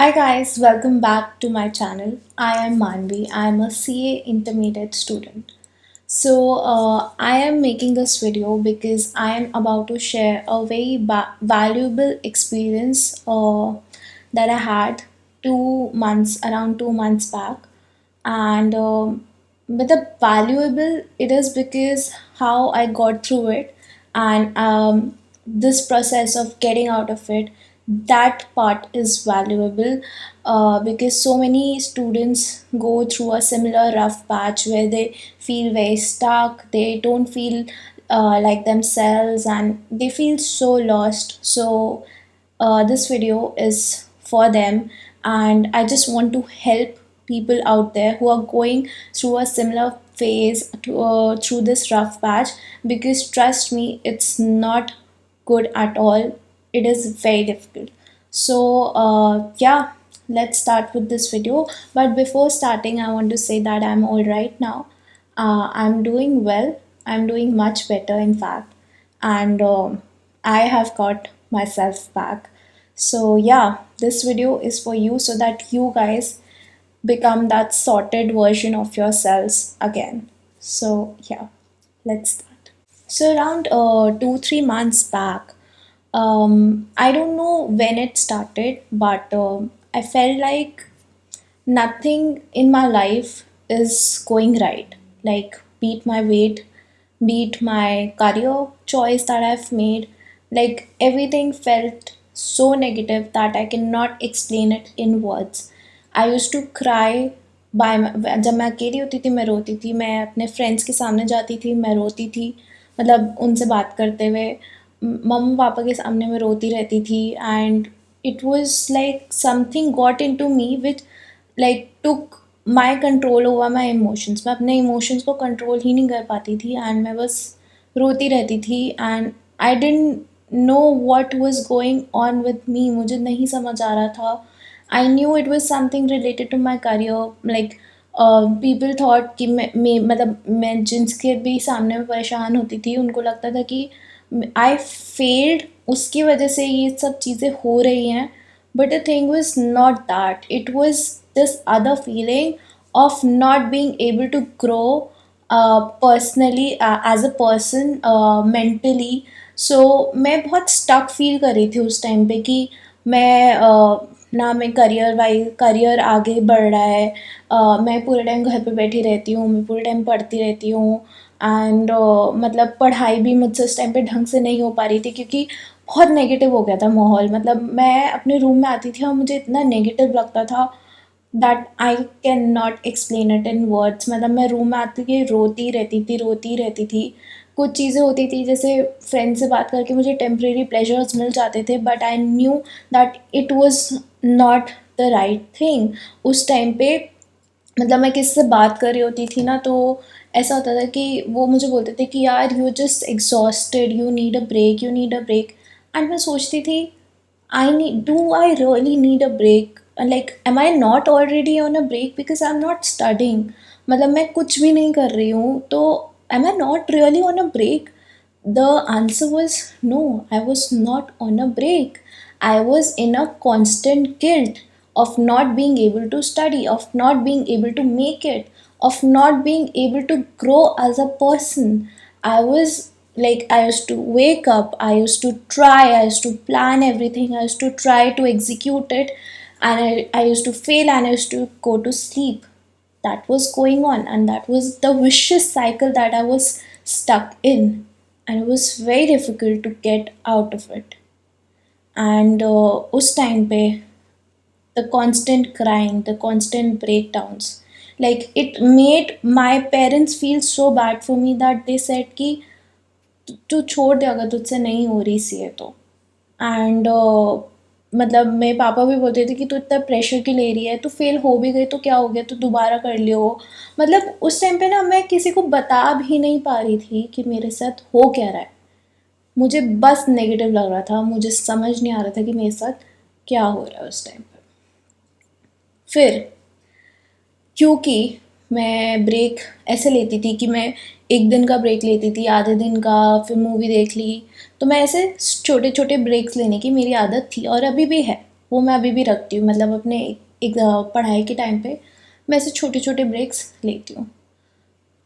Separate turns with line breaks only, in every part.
Hi guys, welcome back to my channel. I am Manvi. I am a CA intermediate student. I am making this video because I am about to share a very valuable experience that I had 2 months, around 2 months back. And With the valuable, it is because how I got through it and this process of getting out of it, that part is valuable because so many students go through a similar rough patch where they feel very stuck, they don't feel like themselves, and they feel so lost. This video is for them, and I just want to help people out there who are going through a similar phase through this rough patch, because trust me, it's not good at all. It is very difficult. Yeah, let's start with this video. But before starting, I want to say that I'm all right now. I'm doing well. I'm doing much better, in fact, and I have got myself back. So yeah, this video is for you so that you guys become that sorted version of yourselves again. So yeah, let's start. So around 2-3 months back, I don't know when it started, but I felt like nothing in my life is going right. Like, beat my weight, beat my career choice that I've made. Like, everything felt so negative that I cannot explain it in words. I used to cry जब मैं अकेली होती थी मैं रोती थी, मैं अपने फ्रेंड्स के सामने जाती थी मैं रोती थी, मतलब उनसे बात करते हुए मम्मा पापा के सामने मैं रोती रहती थी. And it was like something got into me which like took my control over my emotions. मैं अपने emotions को control ही नहीं कर पाती थी and मैं बस रोती रहती थी. And I didn't know what was going on with me. मुझे नहीं समझ आ रहा था. I knew it was something related to my career. Like people thought कि मैं जिनके भी सामने में परेशान होती थी उनको लगता था कि I failed, उसकी वजह से ये सब चीज़ें हो रही हैं. But the thing was not that. It was this other feeling of not being able to grow personally, as a person, mentally. मैं बहुत stuck feel कर रही थी उस टाइम पे कि मैं ना मैं करियर आगे बढ़ रहा है. मैं पूरे टाइम घर पे बैठी रहती हूँ, मैं पूरे टाइम पढ़ती रहती हूँ. एंड मतलब पढ़ाई भी मुझसे उस टाइम पे ढंग से नहीं हो पा रही थी क्योंकि बहुत नेगेटिव हो गया था माहौल. मतलब मैं अपने रूम में आती थी और मुझे इतना नेगेटिव लगता था that I can not explain it in words. मतलब मैं रूम में आती थी रोती रहती थी. कुछ चीज़ें होती थी जैसे फ्रेंड से बात करके मुझे टेम्परेरी प्लेजर्स मिल जाते थे, but I knew that it was not the right thing उस टाइम पे. मतलब मैं किसी से बात कर रही होती थी ना, तो ऐसा होता था कि वो मुझे बोलते थे कि यार you just exhausted, you need a break, you need a break. And मैं सोचती थी I really need a break? Like, am I not already on a break because I'm not studying? मतलब मैं कुछ भी नहीं कर रही हूँ, तो am I not really on a break? The answer was no, I was not on a break. I was in a constant guilt of not being able to study, of not being able to make it, of not being able to grow as a person. I was like, I used to wake up, I used to try, I used to plan everything, I used to try to execute it, and I used to fail and I used to go to sleep. That was going on, and that was the vicious cycle that I was stuck in, and it was very difficult to get out of it. And उस time पे the constant crying, the constant breakdowns, like it made my parents feel so bad for me that they said कि तू छोड़ दे अगर तुझसे नहीं हो रही सी है तो. एंड मतलब मेरे पापा भी बोलते थे कि तू इतना प्रेशर क्यों ले रही है, तू फेल हो भी गई तो क्या हो गया, तू दोबारा कर लियो. मतलब उस टाइम पे ना मैं किसी को बता भी नहीं पा रही थी कि मेरे साथ हो क्या रहा है. मुझे बस नेगेटिव लग रहा था, मुझे समझ नहीं आ रहा था कि मेरे साथ क्या हो रहा है उस टाइम पे. फिर क्योंकि मैं ब्रेक ऐसे लेती थी कि मैं एक दिन का ब्रेक लेती थी, आधे दिन का, फिर मूवी देख ली. तो मैं ऐसे छोटे छोटे ब्रेक्स लेने की मेरी आदत थी और अभी भी है. वो मैं अभी भी रखती हूँ, मतलब अपने एक पढ़ाई के टाइम पे मैं ऐसे छोटे छोटे ब्रेक्स लेती हूँ।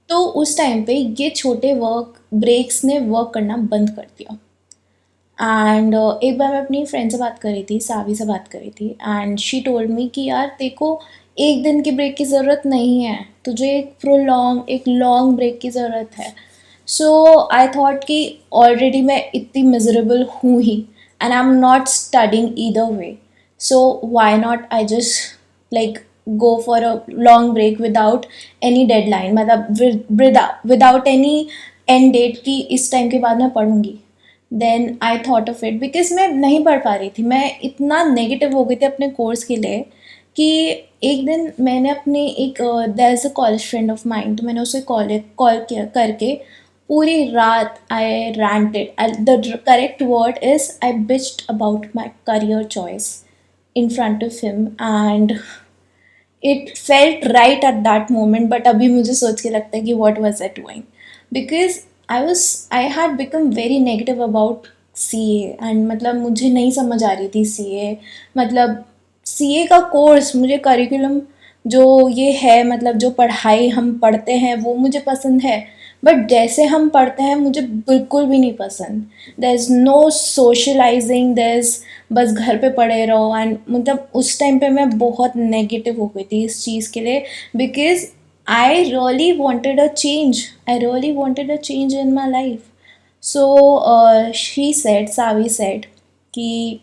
तो उस टाइम पे ये छोटे वर्क ब्रेक्स ने वर्क करना बंद कर दिया। एंड एक बार मैं अपनी फ्रेंड से बात कर रही थी, सावी से बात कर रही थी, एंड शी टोल्ड मी कि यार देखो, एक दिन की ब्रेक की ज़रूरत नहीं है, तुझे एक लॉन्ग ब्रेक की ज़रूरत है। सो आई थॉट कि ऑलरेडी मैं इतनी मिजरेबल हूँ ही, and I am not studying either way, so why not I just like go for a long break without any deadline, मतलब विदाउट एनी एंड डेट कि इस टाइम के बाद मैं पढ़ूंगी। Then I thought of it, because मैं नहीं पढ़ पा रही थी, मैं इतना नेगेटिव हो गई थी अपने कोर्स के लिए कि एक दिन मैंने अपने एक there is a college friend of mind, तो मैंने उसे कॉल किया करके पूरी रात I ranted, the correct word is I bitched about my career choice in front of him, and it felt right at that moment, but अभी मुझे सोच के लगता है कि what was I doing, because I had become very negative about CA, and मतलब मुझे नहीं समझ आ रही थी CA, मतलब CA का कोर्स मुझे करिकुलम जो ये है, मतलब जो पढ़ाई हम पढ़ते हैं वो मुझे पसंद है, बट जैसे हम पढ़ते हैं मुझे बिल्कुल भी नहीं पसंद। There is no socialising, there is बस घर पे पड़े रहो, एंड मतलब उस टाइम पे मैं बहुत नेगेटिव हो गई थी इस चीज़ के लिए, because I really wanted a change in my life. So she said Savi said कि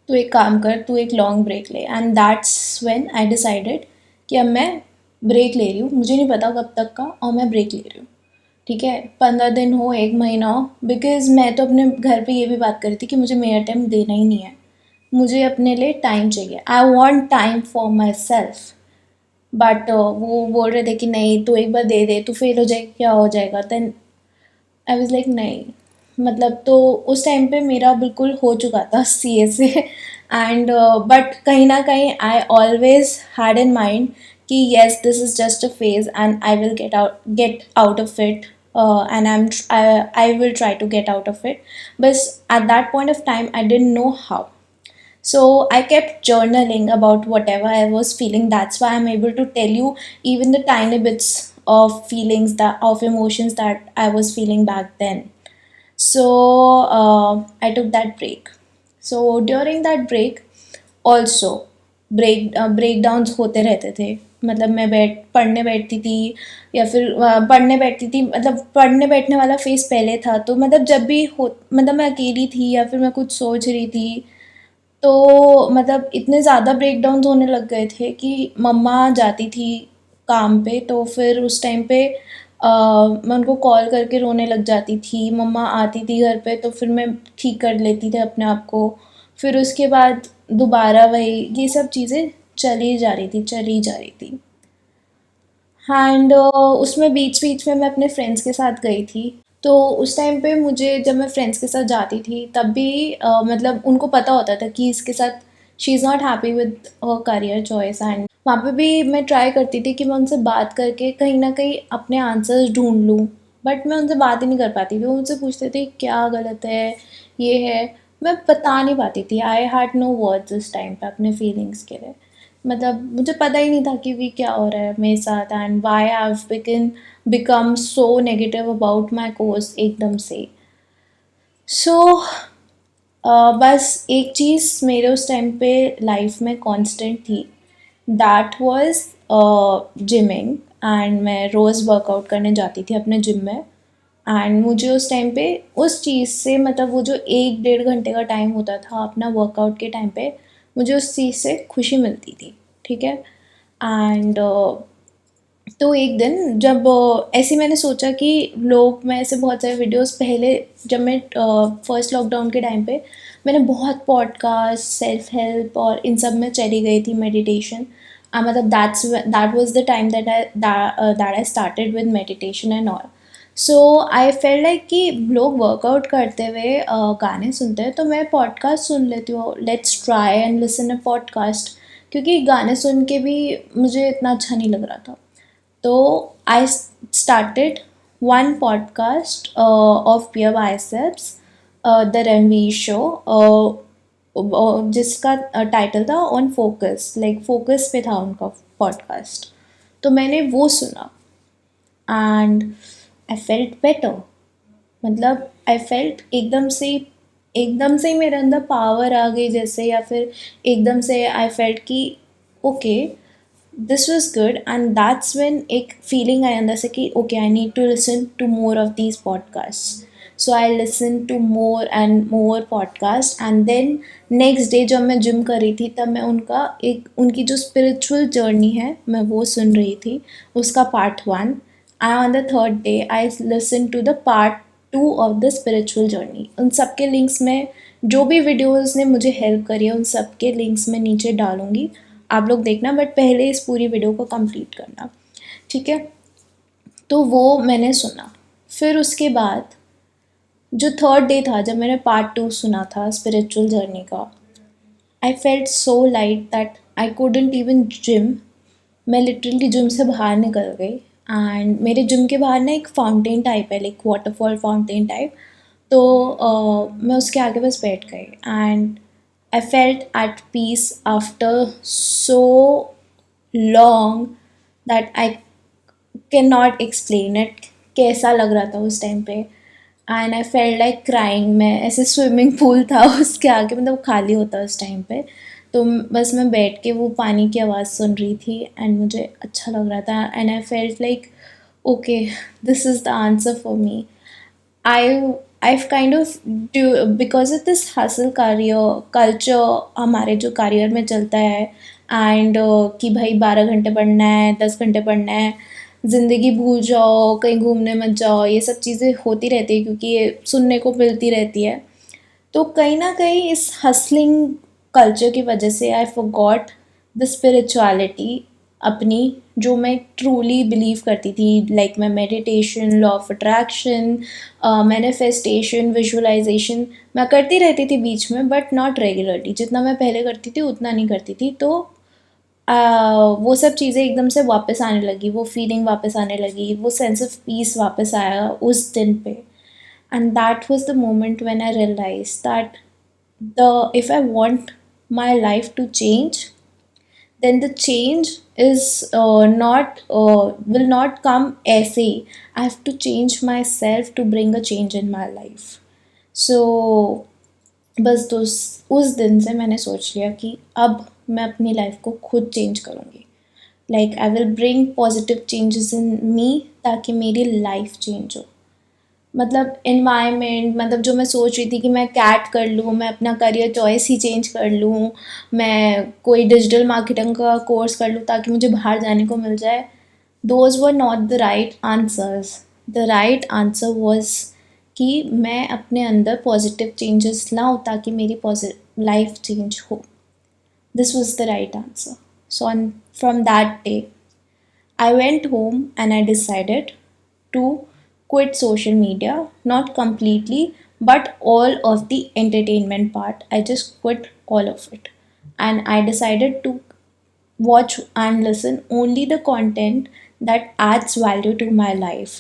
तू एक काम कर, तू एक लॉन्ग ब्रेक ले, and that's when I decided कि अब मैं ब्रेक ले रही हूँ, मुझे नहीं पता कब तक का, और मैं ब्रेक ले रही हूँ। ठीक है, 15 दिन हो, एक महीना हो, बिकॉज मैं तो अपने घर पे ये भी बात करी थी कि मुझे मेरा टाइम देना ही नहीं है, मुझे अपने लिए टाइम चाहिए, I want time for my self. But वो बोल रहे थे कि नहीं, तू एक बार दे दे, तू फेल हो जाए क्या हो जाएगा। देन आई वॉज लाइक नहीं, मतलब तो उस टाइम पे मेरा बिल्कुल हो चुका था CA से, एंड बट कहीं ना कहीं I always had in mind कि yes this is just a phase and I will get out of it, and I will try to get out of it, but at that point of time I didn't know how. So I kept journaling about whatever I was feeling. That's why I'm able to tell you even the tiny bits of feelings, that of emotions that I was feeling back then. So I took that break. So during that break also breakdowns होते रहते थे, मतलब मैं पढ़ने बैठती थी, या फिर पढ़ने बैठती थी, मतलब पढ़ने बैठने वाला फेस पहले था, तो मतलब जब भी हो, मतलब मैं अकेली थी या फिर मैं कुछ सोच रही थी, तो मतलब इतने ज़्यादा ब्रेकडाउन्स होने लग गए थे कि मम्मा जाती थी काम पे, तो फिर उस टाइम पे मैं उनको कॉल करके रोने लग जाती थी, मम्मा आती थी घर पे तो फिर मैं ठीक कर लेती थी अपने आप को, फिर उसके बाद दोबारा वही ये सब चीज़ें चली जा रही थी। एंड उसमें बीच बीच में मैं अपने फ्रेंड्स के साथ गई थी, तो उस टाइम पे मुझे, जब मैं फ्रेंड्स के साथ जाती थी तब भी मतलब उनको पता होता था कि इसके साथ she is not happy with career choice, and वहाँ पे भी मैं ट्राई करती थी कि मैं उनसे बात करके कहीं ना कहीं अपने आंसर्स ढूंढ लूँ, बट मैं उनसे बात ही नहीं कर पाती थी। वो मुझसे पूछते थे क्या गलत है, ये है, मैं बता नहीं पाती थी। आई हैड नो वर्ड्स उस टाइम पे अपने फीलिंग्स के लिए, मतलब मुझे पता ही नहीं था कि भी क्या हो रहा है मेरे साथ, and why I have become so negative about my course एकदम से। सो बस एक चीज़ मेरे उस टाइम पे लाइफ में कांस्टेंट थी, दैट वाज जिमिंग, एंड मैं रोज़ वर्कआउट करने जाती थी अपने जिम में, एंड मुझे उस टाइम पे उस चीज़ से, मतलब वो जो 1-1.5 घंटे का टाइम होता था अपना वर्कआउट के टाइम पे, मुझे उस चीज़ से खुशी मिलती थी। ठीक है, एंड तो एक दिन जब ऐसे मैंने सोचा कि लोग, मैं ऐसे बहुत सारे वीडियोस पहले, जब मैं फर्स्ट लॉकडाउन के टाइम पे मैंने बहुत पॉडकास्ट सेल्फ हेल्प और इन सब में चली गई थी, मेडिटेशन, मतलब that was the time that I started with meditation and all. So I fail like कि लोग वर्कआउट करते हुए गाने सुनते हैं, तो मैं पॉडकास्ट सुन लेती हूँ, let's try and listen a podcast, क्योंकि गाने सुन के भी मुझे इतना अच्छा नहीं लग रहा था। तो I started one podcast of Pure Biceps, the Ranveer show. जिसका टाइटल था ऑन फोकस, लाइक फोकस पे था उनका पॉडकास्ट। तो मैंने वो सुना एंड आई फेल्ट बेटर। मतलब आई फेल्ट एकदम से ही मेरे अंदर पावर आ गई जैसे, या फिर एकदम से आई फेल्ट कि okay, this was good. And that's when एक फीलिंग आई अंदर से कि okay, I need to listen to more of these podcast. So I listen to more and more podcast, and then next day जब मैं gym कर रही थी तब मैं उनकी जो स्पिरिचुअल जर्नी है मैं वो सुन रही थी, उसका part 1। And on the third day I listen to the part 2 of the spiritual journey. उन सब के लिंक्स में, जो भी वीडियोज़ ने मुझे हेल्प करी है उन सब के लिंक्स मैं नीचे डालूँगी, आप लोग देखना, बट पहले इस पूरी वीडियो को कंप्लीट करना, ठीक है। तो वो मैंने सुना। फिर उसके बाद जो थर्ड डे था जब मैंने पार्ट 2 सुना था स्पिरिचुअल जर्नी का, I felt so light that I couldn't even gym. मैं लिटरली जिम से बाहर निकल गई, एंड मेरे जिम के बाहर ना एक फाउंटेन टाइप है, लाइक वाटरफॉल फाउंटेन टाइप। तो मैं उसके आगे बस बैठ गई, and I felt at peace after so long that I can not explain it, कैसा लग रहा था उस टाइम पे। And I felt like crying. मैं ऐसे, स्विमिंग पूल था उसके आगे, मतलब खाली होता उस टाइम पे, तो बस मैं बैठ के वो पानी की आवाज़ सुन रही थी एंड मुझे अच्छा लग रहा था। And I felt like okay, this is the answer for me. I I've kind of do because of this hustle career culture हमारे जो करियर में चलता है, एंड कि भाई 12 घंटे पढ़ना है, 10 घंटे पढ़ना है, ज़िंदगी भूल जाओ, कहीं घूमने मत जाओ, ये सब चीज़ें होती रहती है क्योंकि ये सुनने को मिलती रहती है। तो कहीं ना कहीं इस हसलिंग कल्चर की वजह से आई फॉरगॉट द स्पिरिचुअलिटी अपनी, जो मैं ट्रूली बिलीव करती थी। लाइक मैं meditation, law of attraction, manifestation, visualization मैं करती रहती थी बीच में, बट नॉट रेगुलरली। जितना मैं पहले करती थी उतना नहीं करती थी। तो वो सब चीज़ें एकदम से वापस आने लगी, वो फीलिंग वापस आने लगी, वो सेंस ऑफ पीस वापस आया उस दिन पे। And that was the moment when I realized that the if I want my life to change, then the change is not will not come aise. I have to change myself to bring a change in my life. So बस उस दिन से मैंने सोच लिया कि अब मैं अपनी लाइफ को खुद चेंज करूँगी। Like I will bring positive changes in me, ताकि मेरी लाइफ चेंज हो। मतलब एनवायरनमेंट, मतलब जो मैं सोच रही थी कि मैं कैट कर लूँ, मैं अपना करियर चॉइस ही चेंज कर लूँ, मैं कोई डिजिटल मार्केटिंग का कोर्स कर लूँ ताकि मुझे बाहर जाने को मिल जाए, those were not the right answers. The right answer was कि मैं अपने अंदर पॉजिटिव चेंजेस लाऊँ ताकि मेरी लाइफ चेंज हो। This was the right answer. So from that day I went home and I decided to quit social media, not completely, but all of the entertainment part. I just quit all of it. And I decided to watch and listen only the content that adds value to my life.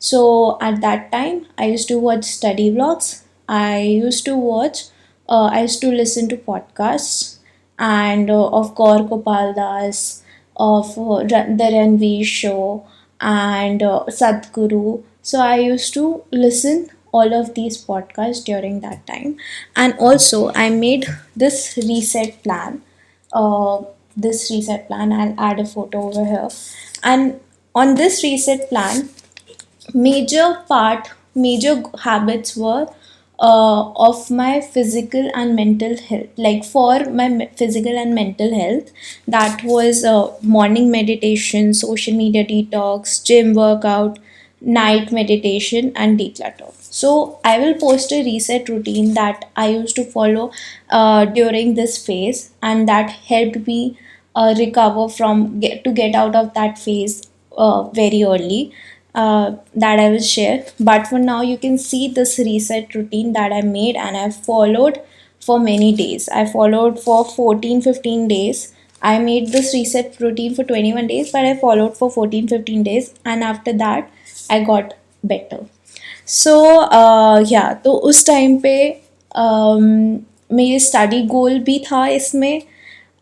So at that time, I used to watch study vlogs. I used to listen to podcasts, and of Gaur Gopal Das, of the Ranveer Show, and Sadhguru. So I used to listen all of these podcasts during that time. And also I made this reset plan. I'll add a photo over here. And on this reset plan, major habits were of my physical and mental health. Like for my physical and mental health, that was morning meditation, social media detox, gym workout, night meditation, and declutter. So I will post a reset routine that I used to follow during this phase, and that helped me recover to get out of that phase very early. That I will share. But for now, you can see this reset routine that I made and I followed for many days. I followed for 14-15 days. I made this reset routine for 21 days, but I followed for 14-15 days, and after that, I got better. So yeah, तो उस time पे मेरे study गोल भी था इसमें।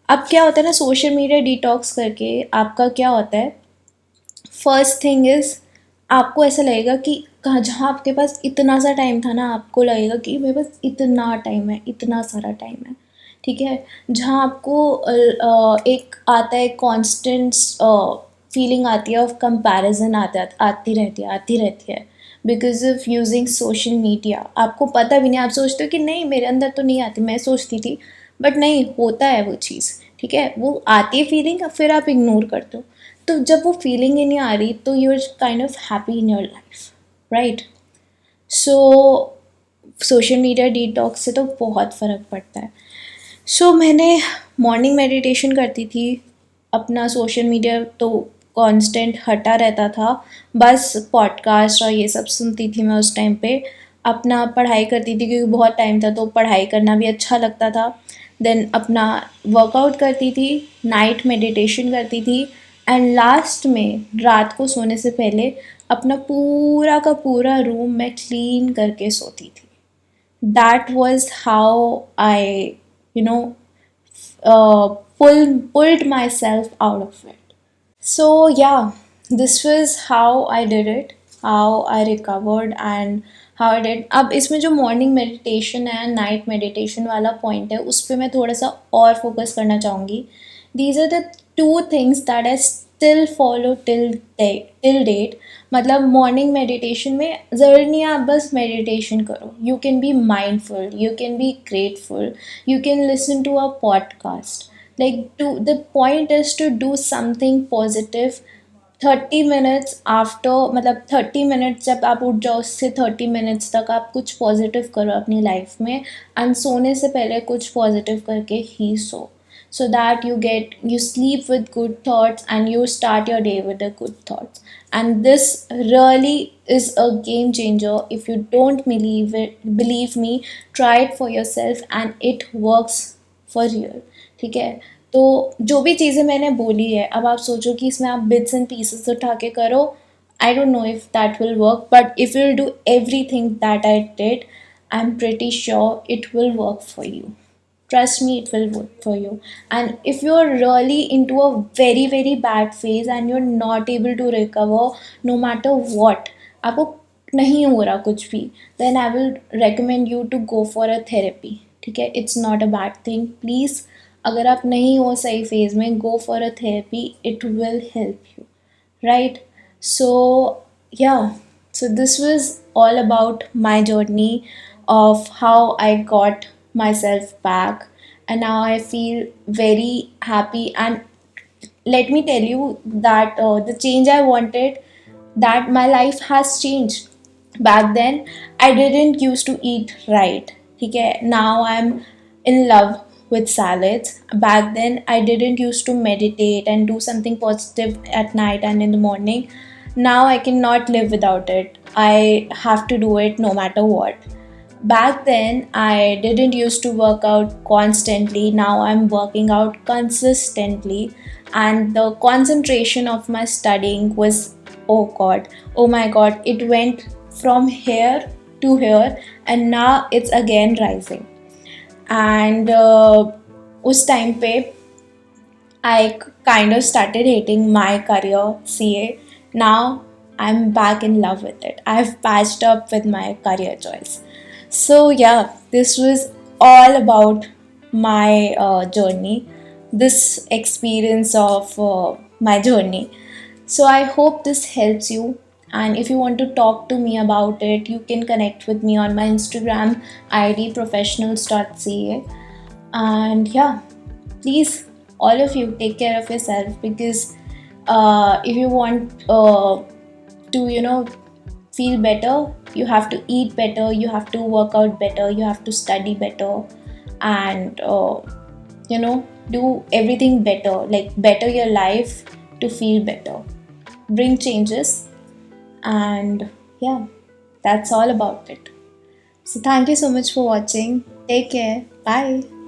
अब क्या होता है ना, सोशल मीडिया डिटॉक्स करके आपका क्या होता है, फर्स्ट थिंग इज़ आपको ऐसा लगेगा कि कहाँ, जहाँ आपके पास इतना सा टाइम था ना, आपको लगेगा कि मेरे पास इतना टाइम है, इतना सारा टाइम है, ठीक है। जहाँ आपको एक आता है कॉन्स्टेंट फीलिंग आती है ऑफ कंपैरिजन, आती रहती है because of using social media. आपको पता भी नहीं, आप सोचते हो कि नहीं मेरे अंदर तो नहीं आती, मैं सोचती थी, बट नहीं होता है वो चीज़, ठीक है। वो आती है फीलिंग, फिर आप इग्नोर करते हो। तो जब वो फीलिंग ही नहीं आ रही तो you are kind of happy in your life, right. So social media detox से तो बहुत फ़र्क पड़ता है। सो मैंने मॉर्निंग मेडिटेशन करती थी, अपना सोशल मीडिया तो कांस्टेंट हटा रहता था, बस पॉडकास्ट और ये सब सुनती थी मैं उस टाइम पे। अपना पढ़ाई करती थी क्योंकि बहुत टाइम था तो पढ़ाई करना भी अच्छा लगता था। देन अपना वर्कआउट करती थी, नाइट मेडिटेशन करती थी, एंड लास्ट में रात को सोने से पहले अपना पूरा का पूरा रूम मैं क्लीन करके सोती थी। That was how I, you know, pulled myself out of it. So yeah, this was how I did it, how I recovered and how I did. अब इसमें जो मॉर्निंग मेडिटेशन है, नाइट मेडिटेशन वाला point है, उस पर मैं थोड़ा सा और फोकस करना चाहूँगी। These are the two things that I still follow till date. मतलब मॉर्निंग मेडिटेशन में ज़रूरी नहीं है आप बस मेडिटेशन करो, you can be mindful, you can be grateful, you can listen to a podcast, like the point is to do something positive 30 minutes after, मतलब 30 minutes जब आप उठ जाओ उससे 30 minutes तक आप कुछ पॉजिटिव करो अपनी लाइफ में, एंड सोने से पहले कुछ पॉजिटिव करके ही सो, so that you sleep with good thoughts and you start your day with the good thoughts. And this really is a game changer. If you don't believe me, try it for yourself and it works for real, ठीक है। तो जो भी चीज़ें मैंने बोली है, अब आप सोचो कि इसमें आप बिट्स एंड पीसेस उठा के करो, I don't know if that will work, but if you will do everything that I did, I am pretty sure it will work for you. Trust me, it will work for you. And if you're really into a very very bad phase and you're not able to recover no matter what, आपको नहीं हो रहा कुछ भी, then I will recommend you to go for a therapy, ठीक है। it's not a bad thing, please. अगर आप नहीं हो सही फेज में, go for a therapy, it will help you, right? So yeah, so this was all about my journey of how I got myself back, and now I feel very happy. And let me tell you that the change I wanted, that my life has changed. Back then I didn't used to eat right, okay? Now I'm in love with salads. Back then I didn't used to meditate and do something positive at night and in the morning. Now I cannot live without it, I have to do it no matter what. Back then I didn't used to work out constantly, now I'm working out consistently, and the concentration of my studying was, oh god, oh my god, it went from here to here, and now it's again rising. And उस time पे I kind of started hating my career, CA. Now I'm back in love with it. I've patched up with my career choice. So, yeah, this was all about my journey, this experience of my journey. So, I hope this helps you. And if you want to talk to me about it, you can connect with me on my Instagram ID professionals.ca. And yeah, please, all of you, take care of yourself, because if you want to, feel better, you have to eat better, you have to work out better, you have to study better, and do everything better, like better your life to feel better, bring changes. And yeah, that's all about it. So thank you so much for watching. Take care. Bye.